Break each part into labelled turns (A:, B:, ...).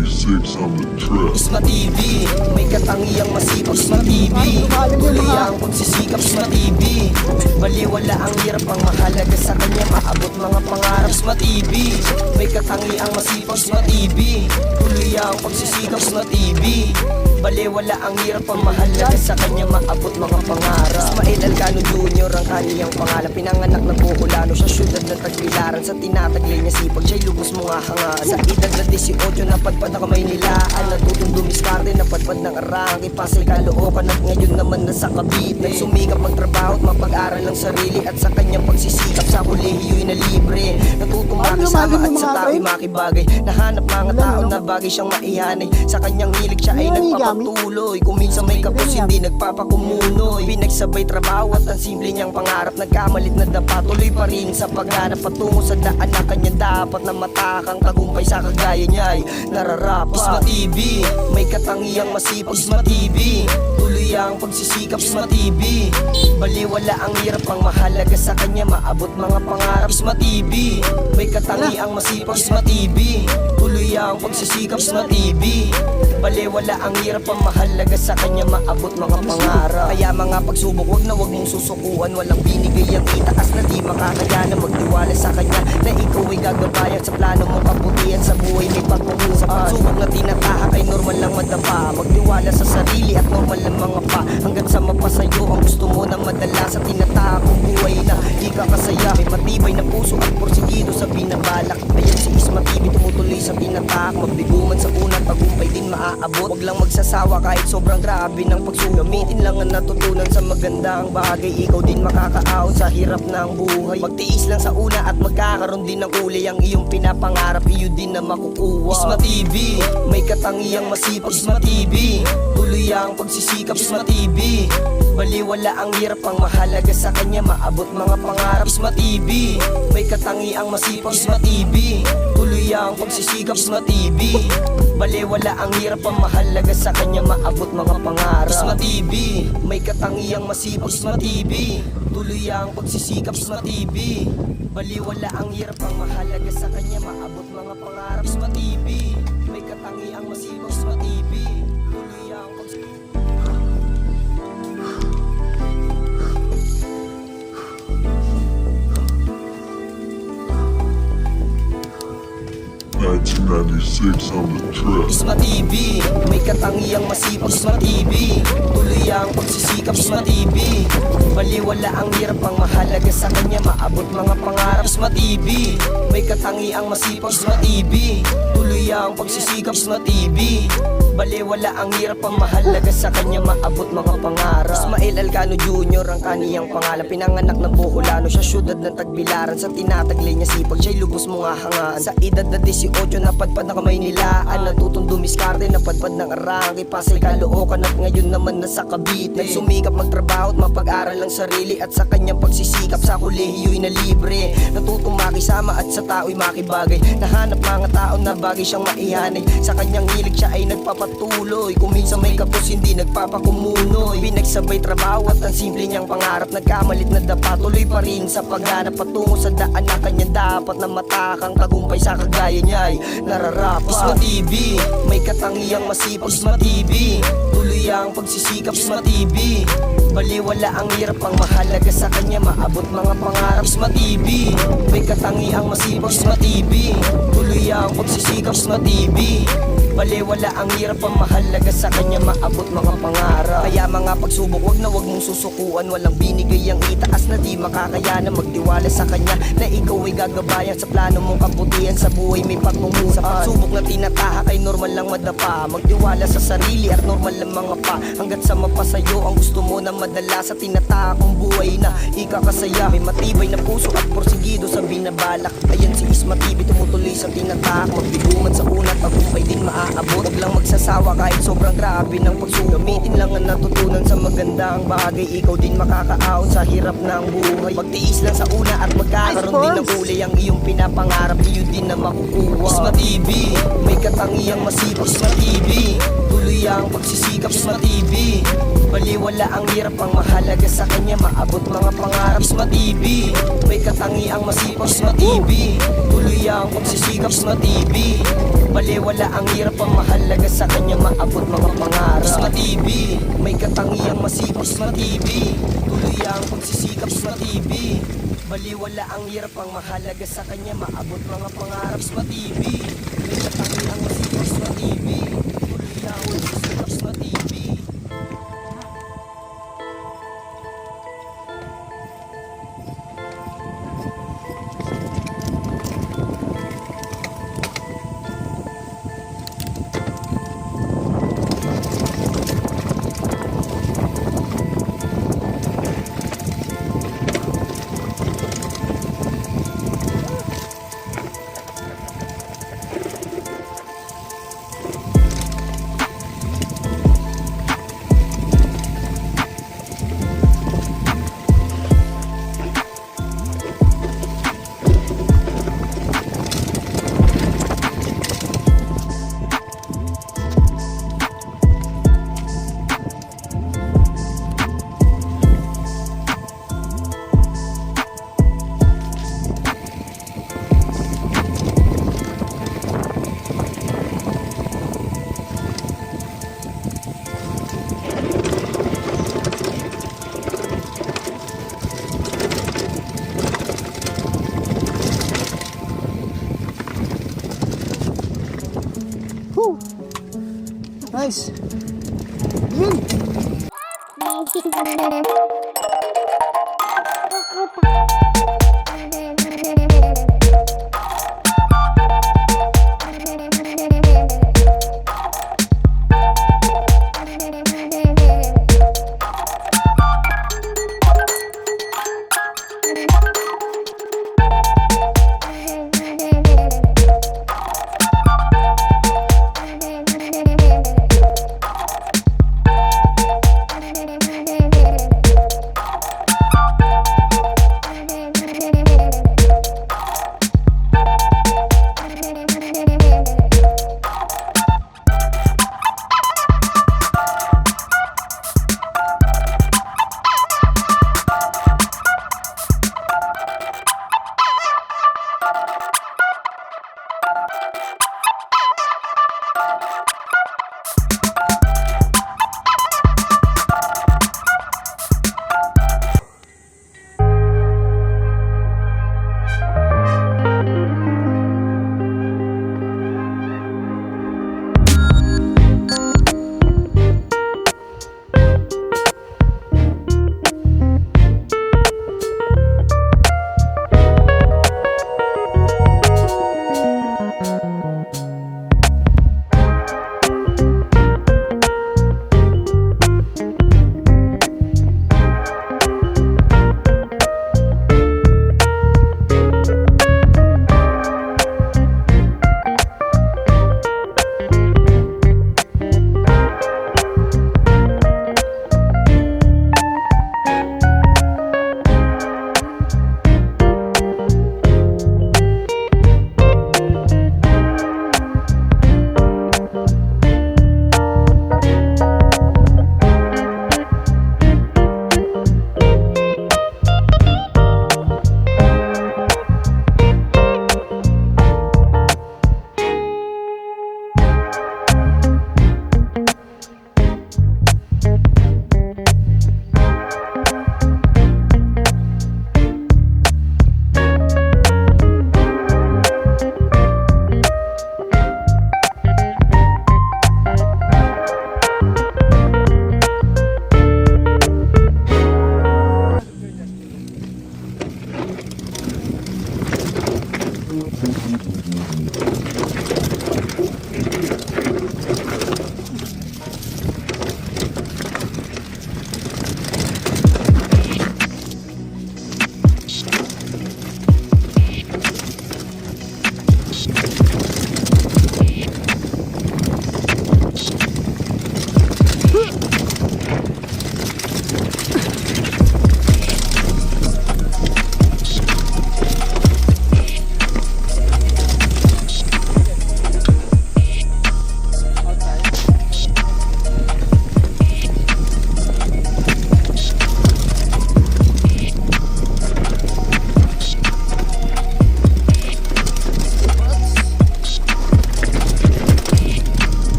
A: 96 on the track.
B: Isma TV, may katangiang masipag. Isma TV, tuloy ang pagsisikap. Isma TV, baliwala ang hirap, ang mahalaga sa kanya maabot mga pangarap. Isma TV, may katangiang masipag. Isma TV, tuloy ang pagsisikap. Isma TV, baliwala ang hirap, ang mahalaga sa kanya maabot mga pangarap. Ismael Alcano Jr. ang kaniyang pangalan, pinanganak ng Bukulano sa syudad ng Tagbilaran. Sa tinataglay niya sipag, siya'y lubos mo nga hangaan. Sa edad na 18, napadpad na kamay nilaan, natutong dumiskarte, napadpad ng arang, ipasay kalookan at ngayon naman nasa Cavite. Nagsumikap magtrabaho at mapag-aral ng sarili, at sa kanyang pagsisikap sa kolehiyo'y na libre. Natutong makisama at sa tao'y makibagay, nahanap mga tao na bagay siyang maihanay. Sa kanyang hilig siya ay nagpapatuloy, kung minsan may kapos hindi nagpapakumunoy. Pinagsabay trabaho at ang simple niyang pangarap, nagkamalit na dapa, tuloy pa rin sa paghanap patungo sa daan na kanya dapat na matakang tagumpay sa kagaya niya'y nararapat. Isma TV, may katangiang masipag. Isma TV, tuloy ang pagsisikap. Isma TV, baliwala ang hirap, ang mahalaga sa kanya maabot mga pangarap. Isma TV, may katangiang masipag. Isma TV, tuloy ang pagsisikap. Isma TV, baliwala ang hirap, ang mahalaga sa kanya maabot mga pangarap. Kaya mga pagsubok, wag mong susukuan, walang binigay ang itaas na di makakaya na magtiwala sa kanya na ikaw ay gagabayan sa plano mong kabutihan sa buhay. May pagmumula sa pagsubok na tinatahak ay normal lang madapa, magtiwala sa sarili at normal lang mga pa, hanggang sa mapasayo ang gusto mo na madala sa tinatahak mong buhay na di ka kasaya. May matibay na puso at porsigido sa binabalak, ayan si Isma TV, tumutuloy sa tinatahak, magbiguman sa unang tagumpay din maaabot. Wag lang magsasawa kahit sobrang grabe ng pagsubok, gamitin lang ang natutunan sa magandang bagay, ikaw din makakaahon sa hirap ng buhay. Magtiis lang sa una at magkakaroon din ng kulay, ang iyong pinapangarap iyo din na makukuha. Isma TV, may katangiang masipag. Isma TV, tuloy ang pagsisikap. Isma TV, baliwala ang hirap, ang mahalaga sa kanya maabot mga pangarap. Isma TV, may katangiang masipag. Isma TV, tuloy ang pagsisikap. Isma TV, baliwala ang hirap, ang mahalaga sa kanya maabot mga pangarap. Isma TV, may katangiang masipag. Isma TV, tuloy ang pagsisikap. Isma TV, baliwala ang hirap, ang mahalaga sa kanya maabot mga pangarap. Isma TV, may katangiang masipag. Isma TV, tuloy ang pagsisikap.
A: 96 on the track.
B: Isma TV, may katangiang masipag. Isma TV, tuloy ang pagsisikap. Isma TV, baliwala ang hirap, ang mahalaga sa kanya maabot mga pangarap. Isma TV, may katangiang masipag. Isma TV, tuloy ang pagsisikap. Isma TV, baliwala ang hirap, ang mahalaga sa kanya maabot mga pangarap. Ismael Alcano Jr. ang kaniyang pangalan, pinanganak ng Bukulano sa syudad ng Tagbilaran. Sa tinataglay niya sipag, siya'y lubos mo nga hangaan. Sa edad na 18, napadpad na kamay nilaan, natutong dumiskarte, napadpad ng arang, ipasay kalookan at ngayon naman nasa Cavite. Nagsumikap magtrabaho at mapag-aral ng sarili, at sa kanyang pagsisikap sa kolehiyo'y na libre. Natutong makisama at sa tao'y makibagay, nahanap mga tao na bagay siyang maihanay. Sa kanyang hilig siya ay nagpapatuloy, kung minsan may kapos hindi nagpapakumunoy. Pinagsabay trabaho at ang simple niyang pangarap, nagkamalit na dapa, tuloy pa rin sa paghanap patungo sa daan na kanya dapat na matakang tagumpay sa kagaya niya'y nararapat. Isma TV, may katangiang masipag. Isma TV, tuloy ang pagsisikap. Isma TV, baliwala ang hirap, ang mahalaga sa kanya maabot mga pangarap. Isma TV, may katangiang masipag. Isma TV, tuloy ang pagsisikap. Isma TV, baliwala ang hirap, ang mahalaga sa kanya maabot mga pangarap. Kaya mga pagsubok, wag mong susukuan, walang binigay ang itaas na di makakaya na magtiwala sa kanya na ikaw ay gagabayan sa plano mong kabutihan sa buhay. May pagmumula sa pagsubok na tinatahak ay normal lang madapa, magtiwala sa sarili at normal lang mga pa, hanggat sa mapasayo ang gusto mo na madala sa tinatahak mong buhay na ikakasaya. May matibay na puso at porsigido sa binabalak, ayan si Isma TV, tumutuloy sa tinatahak, magbiguman sa una tagumpay din maaabot. Wag lang magsasawa kahit sobrang grabe ng pagsubok, gamitin lang ang natutunan sa magandang bagay, ikaw din makakaahon sa hirap ng buhay. Magtiis lang sa una at magkakaroon din ng kulay, ang iyong pinapangarap iyo din na makukuha. Isma TV, may katangiang masipag. Isma TV, tuloy ang pagsisikap. Isma TV, Baliwala ang hirap, ang mahalaga sa kanya maabot mga pangarap. Isma TV, may katangiang masipag. Isma TV, tuloy ang pagsisikap. Isma TV, baliwala ang hirap, ang mahalaga sa kanya maabot mga pangarap. Isma TV, may katangiang masipag. Isma TV, tuloy ang pagsisikap. Isma TV, baliwala ang hirap, ang mahalaga sa kanya maabot mga pangarap. Isma TV, may katangiang masipag. Isma TV, tuloy ang pagsisikap. Isma TV.
C: Whew. Nice. Yun.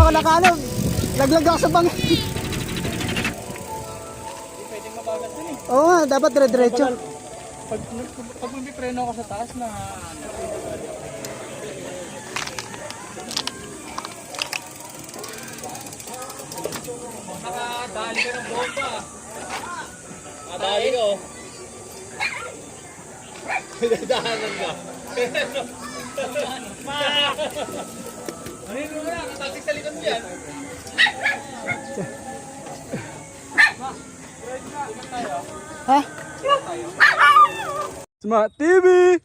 C: ako nakano. Laglag ako sa bangin.
D: Pwedeng mabagal dun eh.
C: Oo nga, dapat dire-diretso.
D: Pag magpipreno ako sa taas na nakadali ka ng bomba. Nakadali ka oh. Dahanan ka. Ano mo na? Katasik sa likod mo yan.
C: Ha? Smart TV!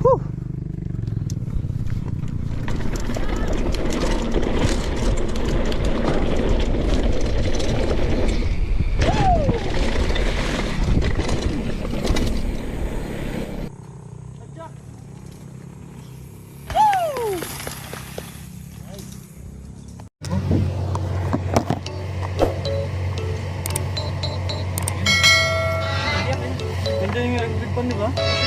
C: Whew.
D: Ganda yung electric pan, di ba?